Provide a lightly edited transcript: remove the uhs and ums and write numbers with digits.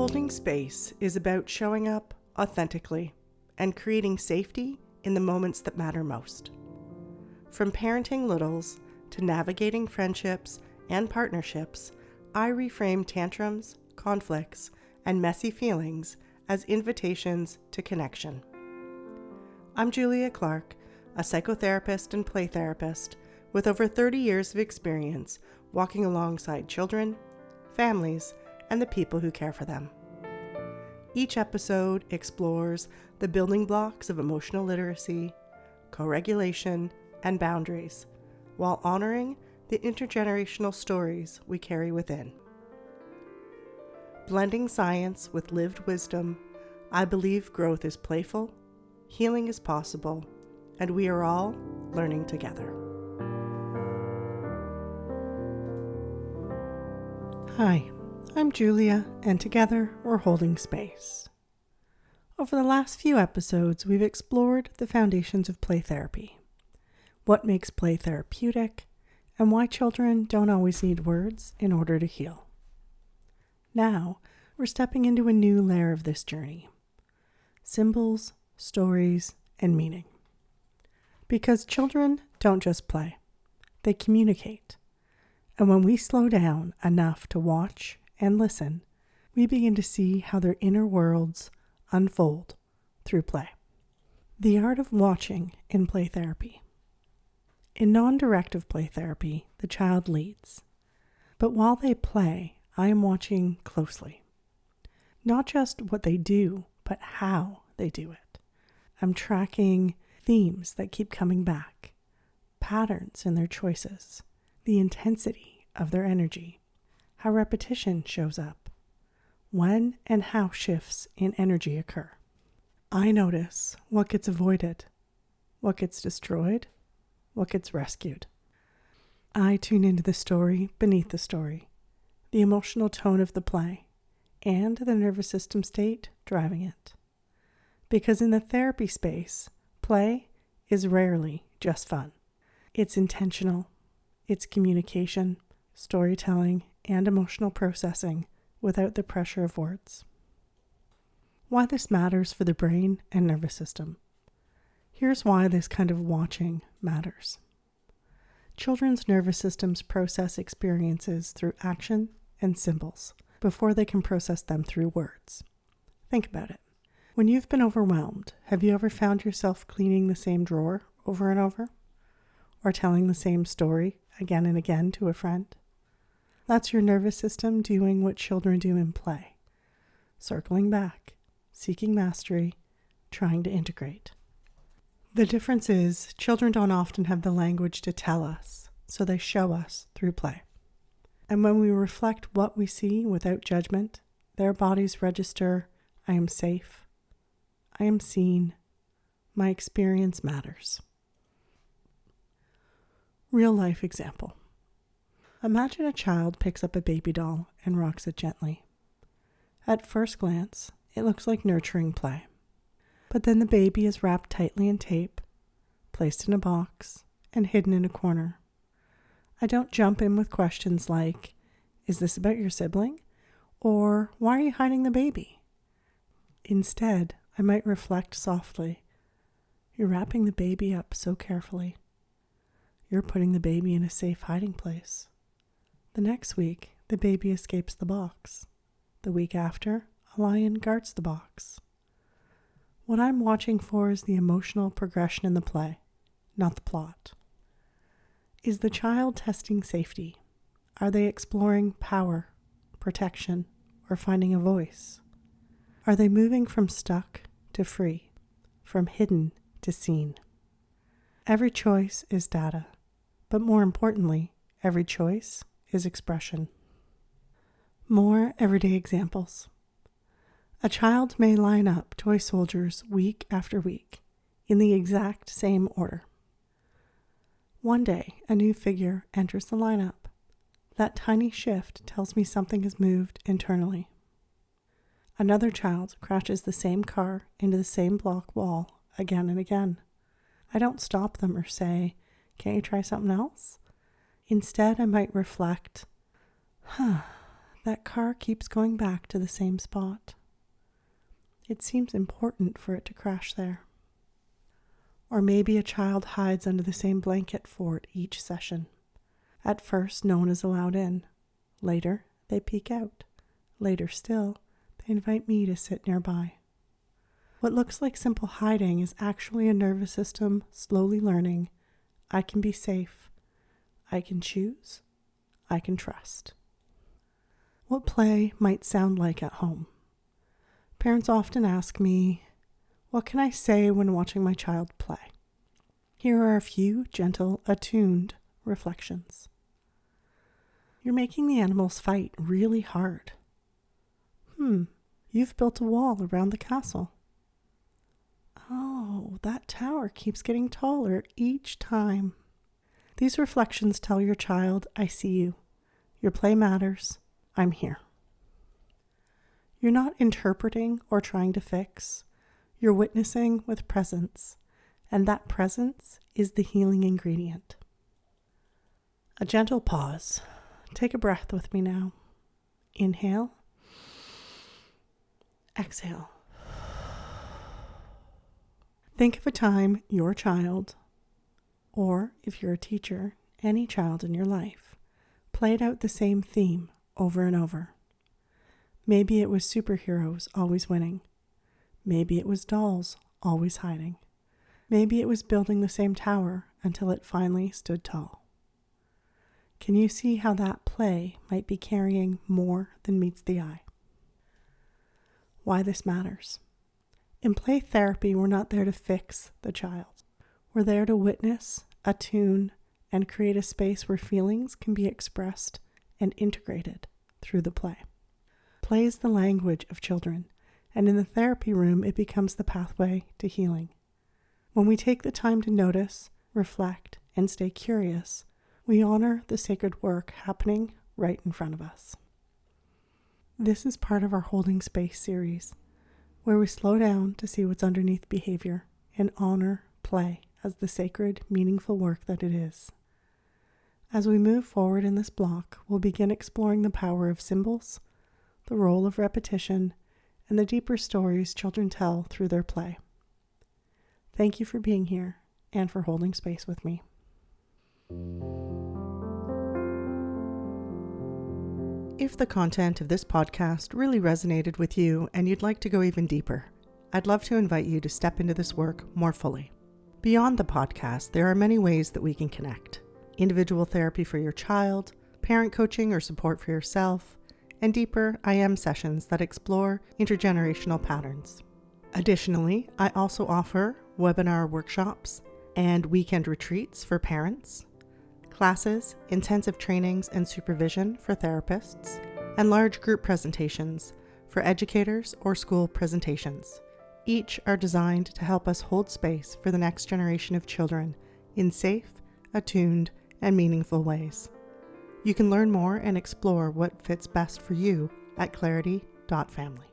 Holding space is about showing up authentically and creating safety in the moments that matter most. From parenting littles to navigating friendships and partnerships, I reframe tantrums, conflicts, and messy feelings as invitations to connection. I'm Julia Clark, a psychotherapist and play therapist with over 30 years of experience walking alongside children, families, and the people who care for them. Each episode explores the building blocks of emotional literacy, co-regulation, and boundaries, while honoring the intergenerational stories we carry within. Blending science with lived wisdom, I believe growth is playful, healing is possible, and we are all learning together. Hi, I'm Julia, and together we're holding space. Over the last few episodes, we've explored the foundations of play therapy, what makes play therapeutic, and why children don't always need words in order to heal. Now, we're stepping into a new layer of this journey: symbols, stories, and meaning. Because children don't just play, they communicate. And when we slow down enough to watch and listen, we begin to see how their inner worlds unfold through play. The art of watching in play therapy. In non-directive play therapy, the child leads. But while they play, I am watching closely. Not just what they do, but how they do it. I'm tracking themes that keep coming back, patterns in their choices, the intensity of their energy, how repetition shows up, when and how shifts in energy occur. I notice what gets avoided, what gets destroyed, what gets rescued. I tune into the story beneath the story, the emotional tone of the play, and the nervous system state driving it. Because in the therapy space, play is rarely just fun. It's intentional. It's communication, storytelling, and emotional processing without the pressure of words. Why this matters for the brain and nervous system. Here's why this kind of watching matters. Children's nervous systems process experiences through action and symbols before they can process them through words. Think about it. When you've been overwhelmed, have you ever found yourself cleaning the same drawer over and over? Or telling the same story again and again to a friend? That's your nervous system doing what children do in play. Circling back, seeking mastery, trying to integrate. The difference is, children don't often have the language to tell us, so they show us through play. And when we reflect what we see without judgment, their bodies register, I am safe, I am seen, my experience matters. Real life example. Imagine a child picks up a baby doll and rocks it gently. At first glance, it looks like nurturing play. But then the baby is wrapped tightly in tape, placed in a box, and hidden in a corner. I don't jump in with questions like, is this about your sibling? Or why are you hiding the baby? Instead, I might reflect softly. You're wrapping the baby up so carefully. You're putting the baby in a safe hiding place. The next week, the baby escapes the box. The week after, a lion guards the box. What I'm watching for is the emotional progression in the play, not the plot. Is the child testing safety? Are they exploring power, protection, or finding a voice? Are they moving from stuck to free, from hidden to seen? Every choice is data, but more importantly, every choice is expression. More everyday examples. A child may line up toy soldiers week after week in the exact same order. One day, a new figure enters the lineup. That tiny shift tells me something has moved internally. Another child crashes the same car into the same block wall again and again. I don't stop them or say, "Can't you try something else?" Instead, I might reflect, That car keeps going back to the same spot. It seems important for it to crash there. Or maybe a child hides under the same blanket fort each session. At first, no one is allowed in. Later, they peek out. Later still, they invite me to sit nearby. What looks like simple hiding is actually a nervous system slowly learning, I can be safe, I can choose, I can trust. What play might sound like at home? Parents often ask me, what can I say when watching my child play? Here are a few gentle, attuned reflections. You're making the animals fight really hard. You've built a wall around the castle. Oh, that tower keeps getting taller each time. These reflections tell your child, I see you. Your play matters. I'm here. You're not interpreting or trying to fix. You're witnessing with presence, and that presence is the healing ingredient. A gentle pause. Take a breath with me now. Inhale. Exhale. Think of a time your child, or if you're a teacher, any child in your life, played out the same theme over and over. Maybe it was superheroes always winning. Maybe it was dolls always hiding. Maybe it was building the same tower until it finally stood tall. Can you see how that play might be carrying more than meets the eye? Why this matters. In play therapy, we're not there to fix the child. We're there to witness, attune, and create a space where feelings can be expressed and integrated through the play. Play is the language of children, and in the therapy room, it becomes the pathway to healing. When we take the time to notice, reflect, and stay curious, we honor the sacred work happening right in front of us. This is part of our Holding Space series, where we slow down to see what's underneath behavior and honor play as the sacred, meaningful work that it is. As we move forward in this block, we'll begin exploring the power of symbols, the role of repetition, and the deeper stories children tell through their play. Thank you for being here and for holding space with me. If the content of this podcast really resonated with you and you'd like to go even deeper, I'd love to invite you to step into this work more fully. Beyond the podcast, there are many ways that we can connect. Individual therapy for your child, parent coaching or support for yourself, and deeper I Am sessions that explore intergenerational patterns. Additionally, I also offer webinar workshops and weekend retreats for parents, classes, intensive trainings and supervision for therapists, and large group presentations for educators or school presentations. Each are designed to help us hold space for the next generation of children in safe, attuned, and meaningful ways. You can learn more and explore what fits best for you at clarity.family.